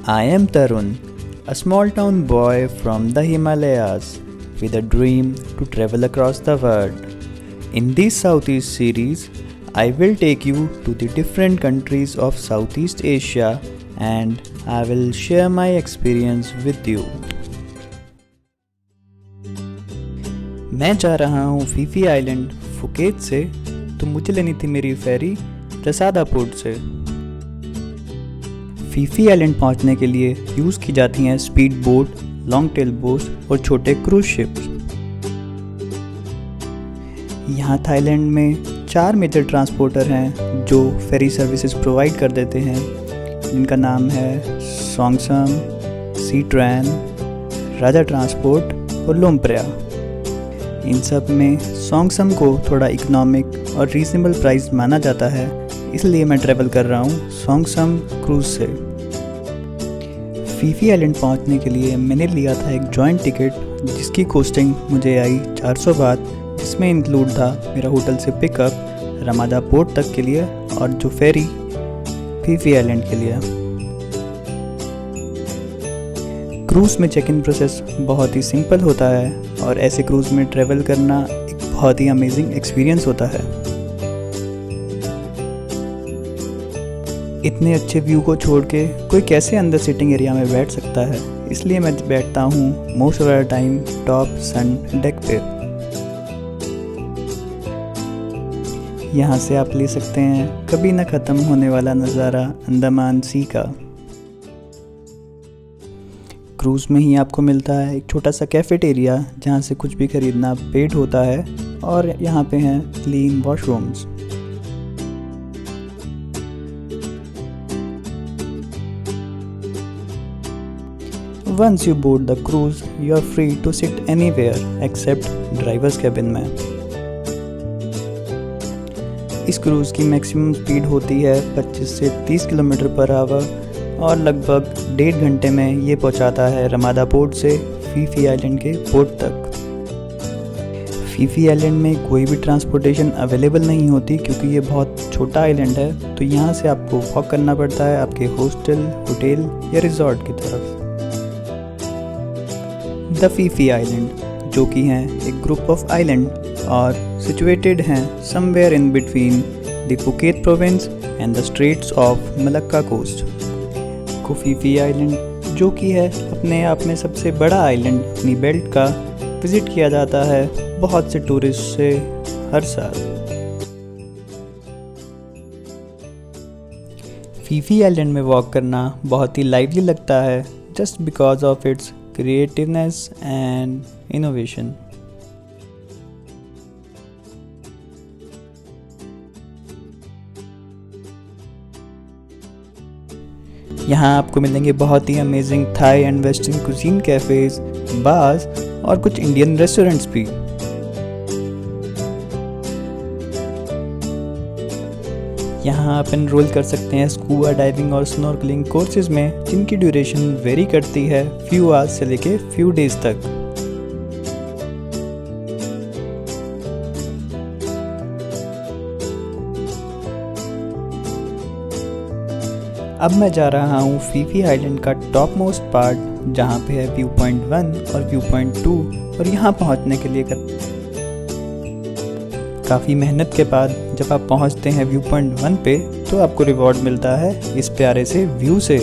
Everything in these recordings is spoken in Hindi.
I am Tarun, a small town boy from the Himalayas with a dream to travel across the world. In this Southeast series, I will take you to the different countries of Southeast Asia and I will share my experience with you. मैं जा रहा हूँ फीफी आइलैंड फुकेत से, तो मुझे लेनी थी मेरी फेरी रसादा पोर्ट से। फीफी आइलैंड पहुंचने के लिए यूज़ की जाती हैं speed boat, long tail boat और छोटे क्रूज शिप्स। यहाँ थाईलैंड में 4 मेजर ट्रांसपोर्टर हैं जो फेरी सर्विसेज प्रोवाइड कर देते हैं, जिनका नाम है सोंगसम, सी ट्रेन, राजा ट्रांसपोर्ट और लोमप्रिया। इन सब में सोंगसम को थोड़ा इकोनॉमिक और रीजनेबल प्राइस माना जाता है, इसलिए मैं ट्रैवल कर रहा हूँ सोंगसम क्रूज़ से। फीफी आइलैंड पहुँचने के लिए मैंने लिया था एक जॉइंट टिकट, जिसकी कॉस्टिंग मुझे आई 400 बात, जिसमें इंक्लूड था मेरा होटल से पिकअप रमादा पोर्ट तक के लिए और जो फेरी फीफी आइलैंड के लिए। क्रूज़ में चेक इन प्रोसेस बहुत ही सिंपल होता है और ऐसे क्रूज़ में ट्रैवल करना एक बहुत ही अमेजिंग एक्सपीरियंस होता है। इतने अच्छे व्यू को छोड़ के कोई कैसे अंदर सिटिंग एरिया में बैठ सकता है, इसलिए मैं बैठता हूँ most of the time top sun deck पे। यहाँ से आप ले सकते हैं कभी न ख़त्म होने वाला नज़ारा अंडमान सी का। क्रूज़ में ही आपको मिलता है एक छोटा सा कैफेटेरिया, जहाँ से कुछ भी खरीदना पेड होता है, और यहाँ पे हैं clean washrooms. Once you board the cruise, you are free to sit anywhere except drivers cabin में। इस क्रूज़ की मैक्सिमम स्पीड होती है 25 से 30 किलोमीटर पर आवर और लगभग 1.5 घंटे में ये पहुंचाता है रमादा पोर्ट से फीफी आइलैंड के पोर्ट तक। फीफी आइलैंड में कोई भी ट्रांसपोर्टेशन अवेलेबल नहीं होती, क्योंकि ये बहुत छोटा आइलैंड है, तो यहाँ से आपको वॉक करना पड़ता है आपके हॉस्टल, होटल या रिजॉर्ट की तरफ। द फीफी आइलैंड, जो कि हैं एक ग्रुप ऑफ आइलैंड और सिचुएटेड हैं somewhere in between the Phuket province and the straits of Malacca coast. Phi Phi island, जो कि है अपने आप में सबसे बड़ा आइलैंड अपनी बेल्ट का, विज़िट किया जाता है बहुत से टूरिस्ट से हर साल। फीफी आइलैंड में वॉक करना बहुत ही लाइवली लगता है, just because of its creativeness and innovation. यहाँ आपको मिलेंगे बहुत ही amazing Thai and western cuisine cafes, bars और कुछ इंडियन रेस्टोरेंट्स भी। यहाँ आप एनरोल कर सकते हैं स्कूबा डाइविंग और स्नॉर्कलिंग कोर्सेज में, जिनकी ड्यूरेशन वेरी करती है फ्यू आवर्स से लेके फ्यू डेज तक। अब मैं जा रहा हूँ फीफी आइलैंड का टॉप मोस्ट पार्ट, जहाँ पे है व्यू पॉइंट 1 और व्यू पॉइंट 2, और यहाँ पहुँचने के लिए काफ़ी मेहनत के बाद जब आप पहुँचते हैं व्यू पॉइंट 1 पे, तो आपको रिवॉर्ड मिलता है इस प्यारे से व्यू से।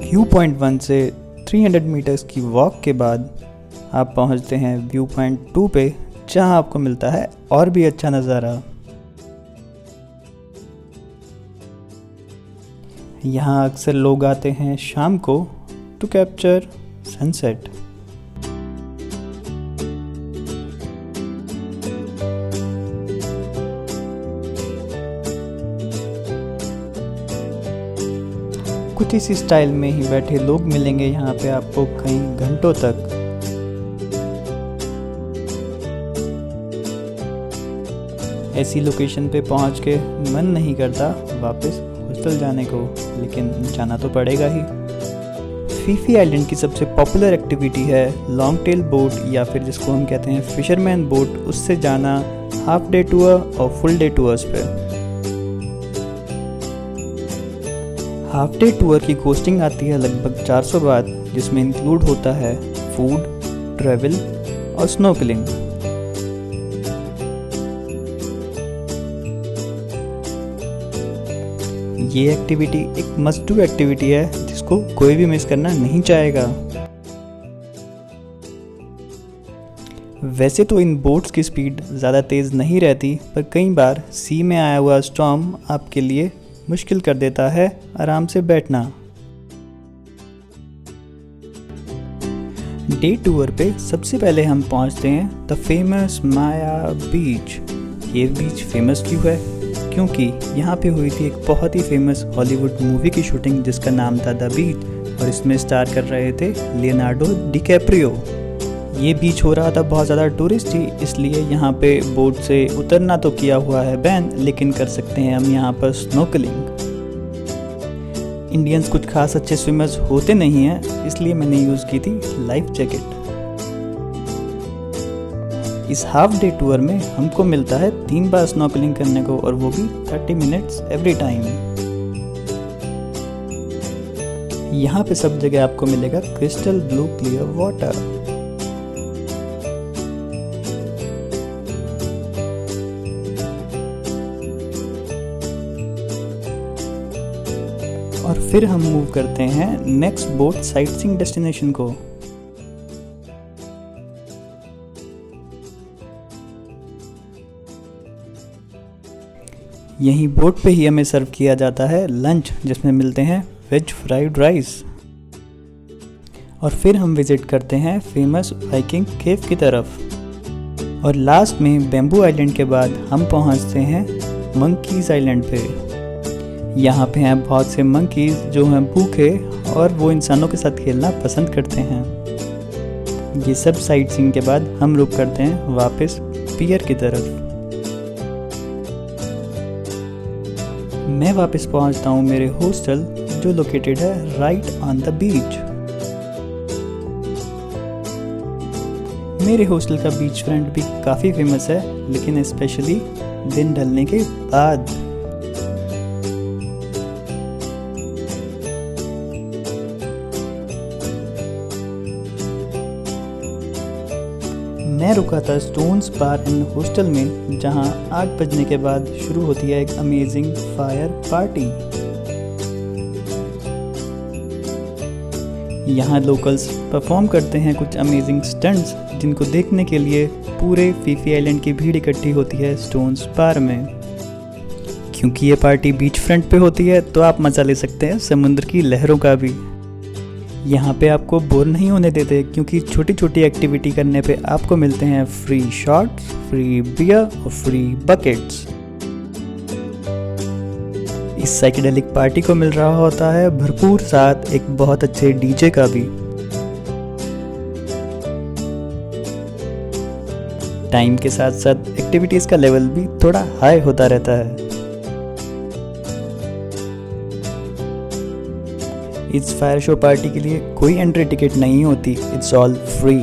व्यू पॉइंट 1 से 300 मीटर्स की वॉक के बाद आप पहुँचते हैं व्यू पॉइंट 2 पे, जहाँ आपको मिलता है और भी अच्छा नज़ारा। यहाँ अक्सर लोग आते हैं शाम को टू कैप्चर सनसेट। कुछ इसी स्टाइल में ही बैठे लोग मिलेंगे यहाँ पे आपको कई घंटों तक। ऐसी लोकेशन पे पहुँच के मन नहीं करता वापस हॉस्टल जाने को, लेकिन जाना तो पड़ेगा ही। फीफी आइलैंड की सबसे पॉपुलर एक्टिविटी है लॉन्ग टेल बोट, या फिर जिसको हम कहते हैं फिशरमैन बोट। उससे जाना हाफ डे टूर और फुल डे टूर्स पे। हाफ डे टूर की कॉस्टिंग आती है लगभग 400 बात, जिसमें इंक्लूड होता है फूड, ट्रैवल और स्नोकलिंग। ये एक्टिविटी एक मस्ट डू एक्टिविटी है जिसको कोई भी मिस करना नहीं चाहेगा। वैसे तो इन बोट्स की स्पीड ज़्यादा तेज़ नहीं रहती, पर कई बार सी में आया हुआ स्टॉर्म आपके लिए मुश्किल कर देता है आराम से बैठना। डे टूर पे सबसे पहले हम पहुंचते हैं द फेमस माया बीच। ये बीच फेमस क्यों है? क्योंकि यहाँ पे हुई थी एक बहुत ही फेमस हॉलीवुड मूवी की शूटिंग जिसका नाम था द बीच, और इसमें स्टार कर रहे थे लियोनार्डो डिकैप्रियो। ये बीच हो रहा था बहुत ज़्यादा टूरिस्ट ही, इसलिए यहाँ पे बोट से उतरना तो किया हुआ है बैन, लेकिन कर सकते हैं हम यहाँ पर स्नोकलिंग। इंडियंस कुछ खास अच्छे स्विमर्स होते नहीं हैं, इसलिए मैंने यूज़ की थी लाइफ जैकेट। इस हाफ डे टूर में हमको मिलता है 3 बार स्नॉर्कलिंग करने को, और वो भी 30 मिनट्स एवरी टाइम। यहाँ पे सब जगह आपको मिलेगा क्रिस्टल ब्लू क्लियर वाटर। और फिर हम मूव करते हैं नेक्स्ट बोट साइटसीइंग डेस्टिनेशन को। यहीं बोट पे ही हमें सर्व किया जाता है लंच, जिसमें मिलते हैं वेज फ्राइड राइस। और फिर हम विजिट करते हैं फेमस वाइकिंग केव की तरफ। और लास्ट में बैम्बू आइलैंड के बाद हम पहुंचते हैं मंकीज आइलैंड पे। यहाँ पे हैं बहुत से मंकीज जो हैं भूखे और वो इंसानों के साथ खेलना पसंद करते हैं। ये सब साइट सीइंग के बाद हम रुक करते हैं वापस पियर की तरफ। मैं वापस पहुंचता हूं मेरे हॉस्टल जो लोकेटेड है राइट ऑन द बीच। मेरे हॉस्टल का बीच फ्रंट भी काफ़ी फेमस है, लेकिन स्पेशली दिन ढलने के बाद। मैं रुका था स्टोन्स बार एंड हॉस्टल में, जहां 8 बजने के बाद शुरू होती है एक अमेजिंग फायर पार्टी। यहाँ लोकल्स परफॉर्म करते हैं कुछ अमेजिंग स्टंट्स, जिनको देखने के लिए पूरे फीफी आइलैंड की भीड़ इकट्ठी होती है स्टोन्स बार में। क्योंकि ये पार्टी बीच फ्रंट पे होती है, तो आप मज़ा ले सकते हैं समुद्र की लहरों का भी। यहाँ पे आपको बोर नहीं होने देते, क्योंकि छोटी छोटी एक्टिविटी करने पे आपको मिलते हैं फ्री शॉट्स, फ्री बियर और फ्री बकेट्स। इस साइकेडेलिक पार्टी को मिल रहा होता है भरपूर साथ एक बहुत अच्छे डीजे का भी। टाइम के साथ साथ एक्टिविटीज का लेवल भी थोड़ा हाई होता रहता है। इस फायर शो पार्टी के लिए कोई एंट्री टिकट नहीं होती, इट्स ऑल फ्री।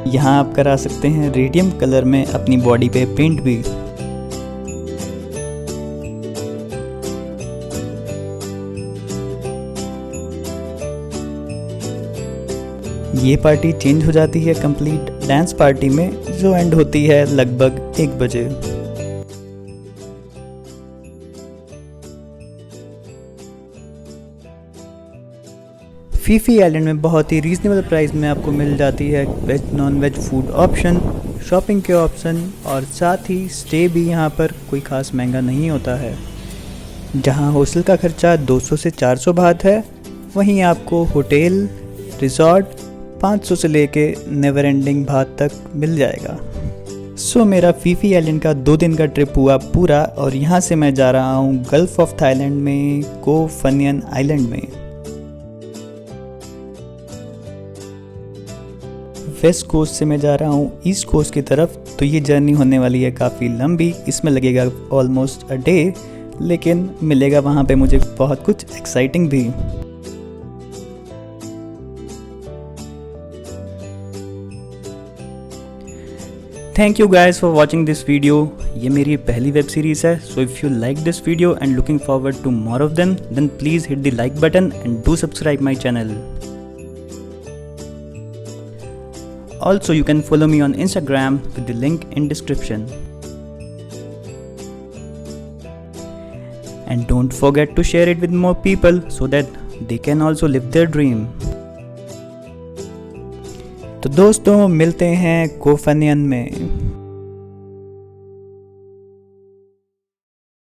यहाँ आप करा सकते हैं रेडियम कलर में अपनी बॉडी पे पेंट भी। ये पार्टी चेंज हो जाती है कंप्लीट डांस पार्टी में, जो एंड होती है लगभग 1 बजे। फीफी आइलैंड में बहुत ही रीजनेबल प्राइस में आपको मिल जाती है veg non veg food option, shopping के ऑप्शन, और साथ ही स्टे भी यहाँ पर कोई ख़ास महंगा नहीं होता है। जहाँ हॉस्टल का खर्चा 200 से 400 बात है, वहीं आपको होटल रिजॉर्ट 500 से लेके नेवर एंडिंग बात तक मिल जाएगा। सो मेरा फीफी आइलैंड का 2 दिन का ट्रिप हुआ पूरा, और यहाँ से मैं जा रहा हूँ गल्फ ऑफ थाईलैंड में को फनियन आइलैंड में। वेस्ट कोस्ट से मैं जा रहा हूँ ईस्ट कोस्ट की तरफ, तो ये जर्नी होने वाली है काफ़ी लंबी। इसमें लगेगा ऑलमोस्ट अ डे, लेकिन मिलेगा वहाँ पे मुझे बहुत कुछ एक्साइटिंग भी। Thank you guys for watching this video. ये मेरी पहली वेब सीरीज है, so if you like this video and looking forward to more of them, then please hit the like button and do subscribe my channel. Also, you can follow me on Instagram with the link in description. And don't forget to share it with more people so that they can also live their dream. तो दोस्तों मिलते हैं कोफनियन में।